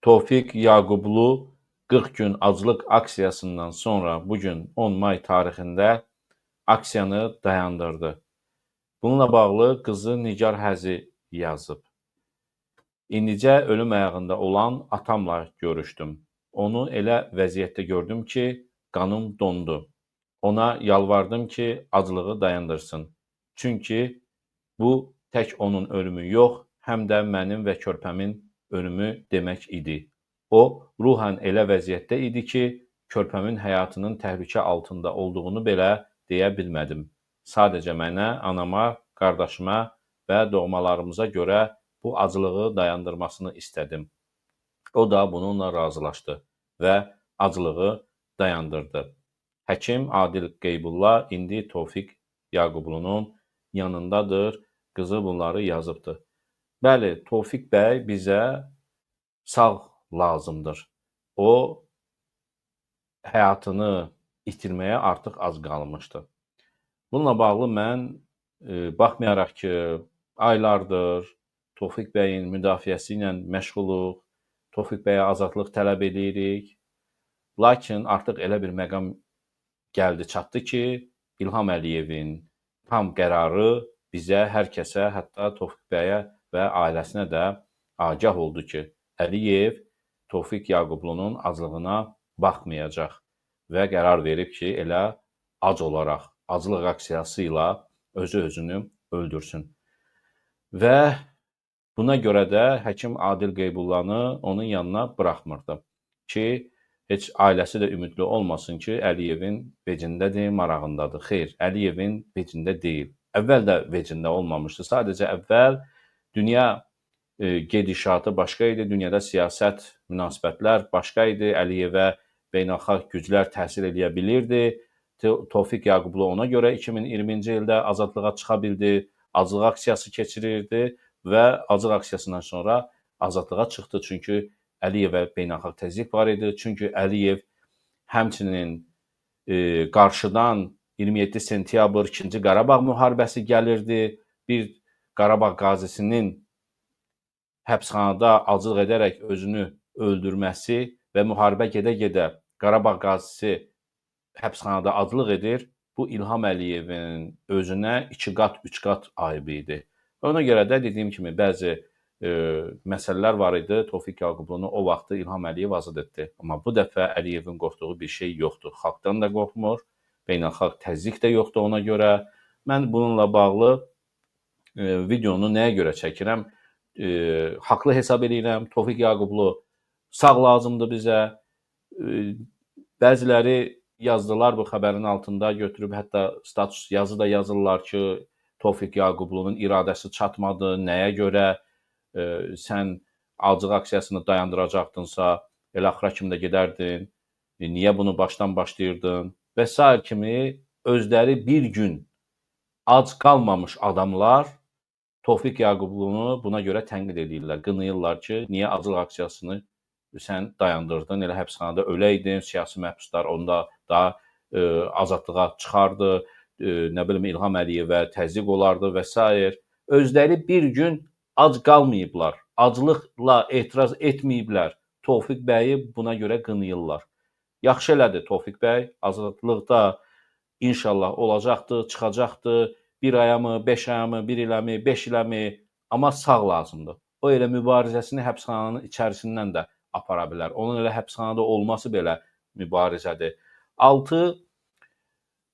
Tofiq Yaqublu 40 gün aclıq aksiyasından sonra bugün 10 may tarixində aksiyanı dayandırdı. Bununla bağlı qızı Nigar Həzi yazıb. İndicə ölüm ayağında olan atamla görüşdüm. Onu elə vəziyyətdə gördüm ki, qanım dondu. Ona yalvardım ki, aclığı dayandırsın. Çünki bu tək onun ölümü yox, həm də mənim və körpəmin ölümü demək idi. O, ruhən elə vəziyyətdə idi ki, körpəmin həyatının təhlükə altında olduğunu belə deyə bilmədim. Sadəcə mənə, anama, qardaşıma və doğmalarımıza görə bu acılığı dayandırmasını istədim. O da bununla razılaşdı və acılığı dayandırdı. Həkim Adil Qeybulla indi Tofiq Yaqublunun yanındadır, qızı bunları yazıbdır. Bəli, Tofiq bəy bizə sağ lazımdır. O, həyatını itirməyə artıq az qalmışdı. Bununla bağlı mən, baxmayaraq ki, aylardır Tofiq bəyin müdafiəsi ilə məşğuluq, Tofiq bəyə azadlıq tələb edirik. Lakin artıq elə bir məqam gəldi, çatdı ki, İlham Əliyevin tam qərarı bizə, hər kəsə, hətta Tofiq bəyə və ailəsinə də agah oldu ki, Əliyev Tofiq Yaqublunun aclığına baxmayacaq və qərar verib ki, elə ac olaraq, aclıq aksiyası ilə özünü öldürsün. Və buna görə də həkim Adil Qeybullanı onun yanına buraxmırdı ki, heç ailəsi də ümidli olmasın ki, Əliyevin vecindədir, marağındadır. Xeyr, Əliyevin vecində deyil. Əvvəl də vecində olmamışdı. Sadəcə əvvəl dünya gedişatı başqa idi, dünyada siyasət, münasibətlər başqa idi. Əliyevə beynəlxalq güclər təsir edə bilirdi. Tofiq Yaqublu ona görə 2020-ci ildə azadlığa çıxa bildi, aclıq aksiyası keçirirdi və aclıq aksiyasından sonra azadlığa çıxdı. Çünki Əliyevə beynəlxalq təzyiq var idi. Çünki Əliyev həmçinin qarşıdan 27 sentyabr 2-ci Qarabağ müharibəsi gəlirdi. Bir Qarabağ qazisinin həbsxanada aclıq edərək özünü öldürməsi və müharibə gedə-gedə Qarabağ qazisi həbsxanada aclıq edir. Bu İlham Əliyevin özünə 2 qat, 3 qat ayıbı idi. Ona görə də dediyim kimi bəzi məsələlər var idi. Tofiq Yaqublunu o vaxtı İlham Əliyev azad etdi. Amma bu dəfə Əliyevin qorxduğu bir şey yoxdur. Xalqdan da qorxmur, beynəlxalq təzyiq də yoxdur ona görə. Mən bununla bağlı videonu nəyə görə çəkirəm? Haqlı hesab edirəm. Tofiq Yaqublu sağ lazımdır bizə. Bəziləri yazdılar bu xəbərin altında götürüb, hətta status yazı da yazırlar ki, Tofiq Yaqublunun iradəsi çatmadı, nəyə görə sən aclıq aksiyasını dayandıracaqdınsa, elə axıra kimi də gedərdin, niyə bunu başdan başlayırdın və s. kimi özləri bir gün ac qalmamış adamlar Tofiq Yaqublunu buna görə tənqid edirlər, qınayırlar ki, niyə aclıq aksiyasını sən dayandırdın, elə həbsxanada öləydin, siyasi məhbuslar onda daha azadlığa çıxardı, nə bilim İlham Əliyevə təzyiq olardı və s. Özləri bir gün ac qalmayıblar, aclıqla etiraz etməyiblər. Tofiq bəyi buna görə qınayırlar. Yaxşı elədi Tofiq bəy, azadlıqda inşallah olacaqdı, çıxacaqdı. 1 aya mı, 5 aya mı, 1 ilə mi, 5 ilə mi, amma sağ lazımdır. O elə mübarizəsini həbsxananın içərisindən də apara bilər. Onun elə həbsxanada olması belə mübarizədir. 6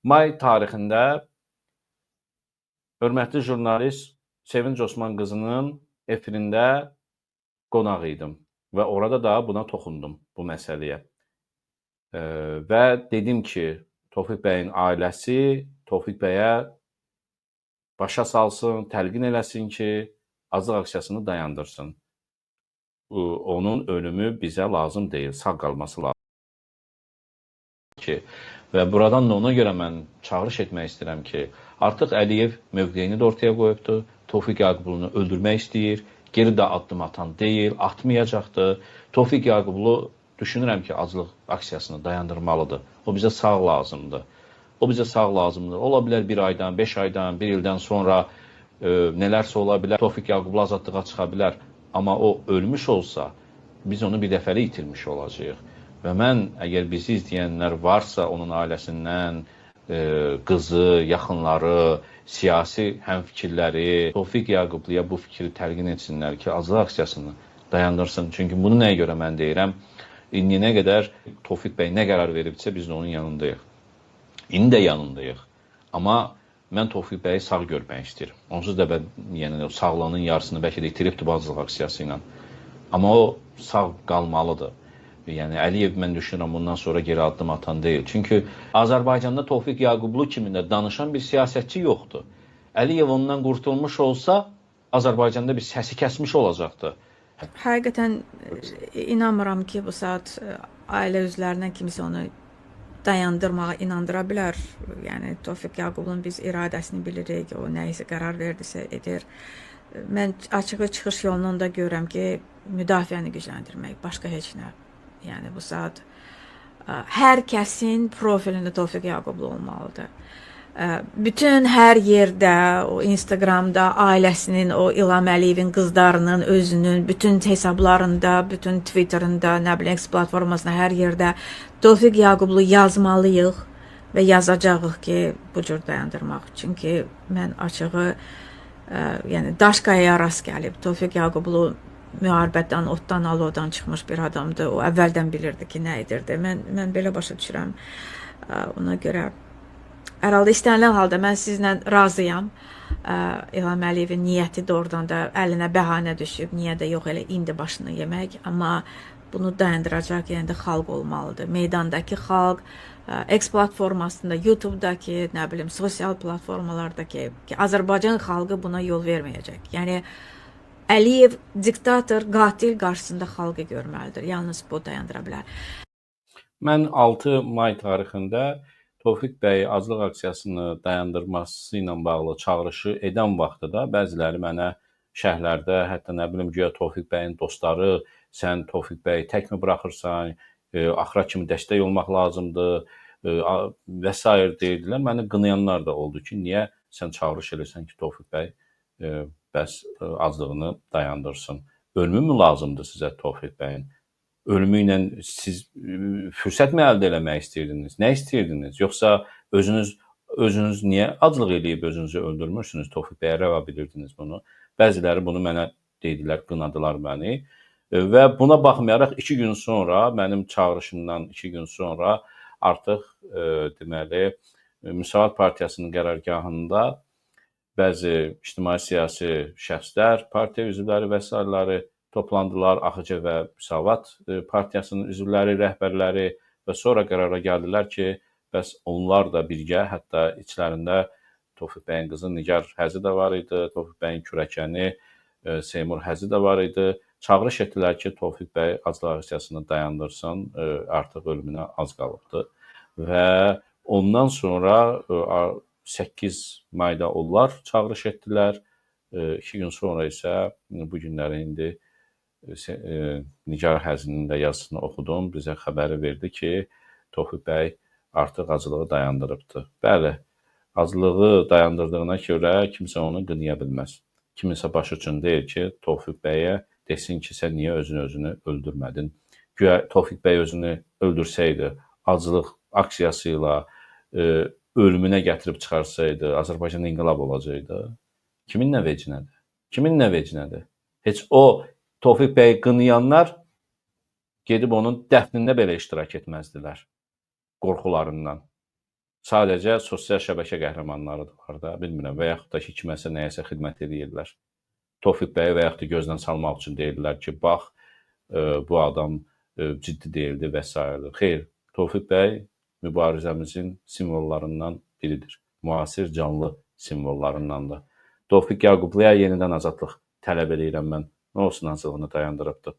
may tarixində hörmətli jurnalist Sevinc Osman qızının efirində qonaq idim və orada da buna toxundum, bu məsələyə. Və dedim ki, Tofiq bəyin ailəsi Tofiq bəyə başa salsın, təlqin eləsin ki, aclıq aksiyasını dayandırsın. Onun ölümü bizə lazım deyil, sağ qalması lazım. Və buradan da ona görə mən çağırış etmək istəyirəm ki, artıq Əliyev mövqeyini də ortaya qoyubdur, Tofiq Yaqublunu öldürmək istəyir, geri də addım atan deyil, atmayacaqdır. Tofiq Yaqublu düşünürəm ki, aclıq aksiyasını dayandırmalıdır. O bizə sağ lazımdır. O bizə sağ lazımdır. Ola bilər 1 aydan, 5 aydan, 1 ildən sonra nələrsə ola bilər. Tofiq Yaqublu azadlığa çıxa bilər. Amma o ölmüş olsa, biz onu bir dəfəlik itirmiş olacağıq. Və mən, əgər bizi izləyənlər varsa, onun ailəsindən, qızı, yaxınları, siyasi həmfikirləri Tofiq Yaqubluya bu fikri təlqin etsinlər ki, Azlıq aksiyasını dayandırsın. Çünki bunu nəyə görə mən deyirəm? İndiyənə qədər Tofiq bəy nə qərar veribsə, biz də onun yanındayıq. İndi də yanındayıq. Amma mən Tofiq bəyi sağ görmək istəyirəm. Onsuz da yəni sağlığının yarısını bəlkə də itiribdir bu Azlıq aksiyası ilə. Amma o sağ qalmalıdır. Yəni Əliyev mən düşünürəm bundan sonra geri addım atan deyil. Çünki Azərbaycanda Tofiq Yaqublu kimi də danışan bir siyasətçi yoxdur. Əliyev ondan qurtulmuş olsa, Azərbaycanda bir səsi kəsmiş olacaqdı. Həqiqətən inanmıram ki, bu saat ailə üzvlərindən kimsə onu dayandırmağa inandıra bilər. Yəni Tofiq Yaqublun biz iradəsini bilirik, o nə isə qərar verdisə edir. Mən açığı çıxış yolunu da görürəm ki, müdafiəni gücləndirmək, başqa heç nə. Yəni bu saat hər kəsin profilində Tofiq Yaqublu olmalıdır. Bütün hər yerdə, o Instagramda ailəsinin, o İlham Əliyevin qızlarının, özünün, bütün hesablarında, bütün Twitterında, nə bilim, X platformasında, hər yerdə Tofiq Yaqublu yazmalıyıq və yazacağıq ki, bu cür dayandırmaq. Çünki mən açığı, yəni Daşqaya'ya rast gəlib, Tofiq Yaqublu müharibətdən, otdan, alovdan çıxmış bir adamdır. O əvvəldən bilirdi ki, nə edirdi. Mən belə başa düşürəm. Ona görə hər halda istənilən halda mən sizlə razıyam. İlham Əliyevin niyyəti doğrudan da əlinə bəhanə düşüb. Niyə də yox, elə indi başını yemək. Amma bunu dayandıracaq yəni də xalq olmalıdır. Meydandakı xalq, X platformasında, YouTube'dakı, nə bilim, sosial platformalardakı Azərbaycan xalqı buna yol verməyəcək. Yəni Əliyev diktator, qatil qarşısında xalqı görməlidir. Yalnız bu dayandıra bilər. Mən 6 may tarixində Tofiq bəy Azlıq aksiyasını dayandırması ilə bağlı çağırışı edən vaxtda da bəziləri mənə şərhlərdə, hətta nə bilim, güya Tofiq bəyin dostları, sən Tofiq bəyi təkmi buraxırsan, axıra kimi dəstək olmaq lazımdır və s. deyirdilər. Məni qınayanlar da oldu ki, niyə sən çağırış edirsən ki, Tofiq bəy bəs azlığını dayandırsın. Ölümü mü lazımdır sizə Tofiq bəyin? Ölümü ilə siz fürsət mi əldə eləmək istəyirdiniz? Nə istəyirdiniz? Yoxsa özünüz niyə aclıq eləyib özünüzü öldürmürsünüz? Tofiq bəyə rəva bilirdiniz bunu. Bəziləri bunu mənə dedilər, qınadılar məni. Və buna baxmayaraq 2 gün sonra, mənim çağırışımdan 2 gün sonra artıq deməli Müsavat Partiyasının qərargahında bəzi ictimai-siyasi şəxslər, partiya üzvləri və s. toplandılar. AXC və Müsavat Partiyasının üzvləri, rəhbərləri və sonra qərara gəldilər ki, bəs onlar da birgə, hətta içlərində Tofiq bəyin qızı Nigar Həzi də var idi, Tofiq bəyin kürəkəni Seymur Həzi də var idi. Çağırış etdilər ki, Tofiq bəy Azlıq aksiyasını dayandırsın, artıq ölümünə az qalıbdır. Və ondan sonra 8 mayda onlar çağırış etdilər. 2 gün sonra isə bu günləri indi Nigar Həzinin də yazısını oxudum. Bizə xəbəri verdi ki, Tofiq bəy artıq acılığı dayandırıbdır. Bəli, acılığı dayandırdığına görə kimsə onu qınaya bilməz. Kiminsə başı üçün deyil ki, Tofiq bəyə desin ki, sən niyə özünü öldürmədin? Güya Tofiq bəy özünü öldürsəydi, acılıq aksiyası ilə ölümünə gətirib çıxarsaydı, Azərbaycanda inqilab olacaqdı. Kimin nə vecinədir? Kimin nə vecinədir? Heç o Tofiq bəyi qınayanlar gedib onun dəfnində belə iştirak etməzdilər qorxularından. Sadəcə sosial şəbəkə qəhrəmanlarıdırlar da, bilmirəm, və yaxud da ki, kiməsə nəyəsə xidmət edirlər. Tofiq bəyi və yaxud da gözdən salmaq üçün deyirlər ki, bax, bu adam ciddi deyildi və s. Xeyr, Tofiq bəy mübarizəmizin simvollarından biridir. Müasir canlı simvollarındandır. Tofiq Yaqubluya yenidən azadlıq tələb edirəm mən. Nə olsun acılığını dayandırıbdır.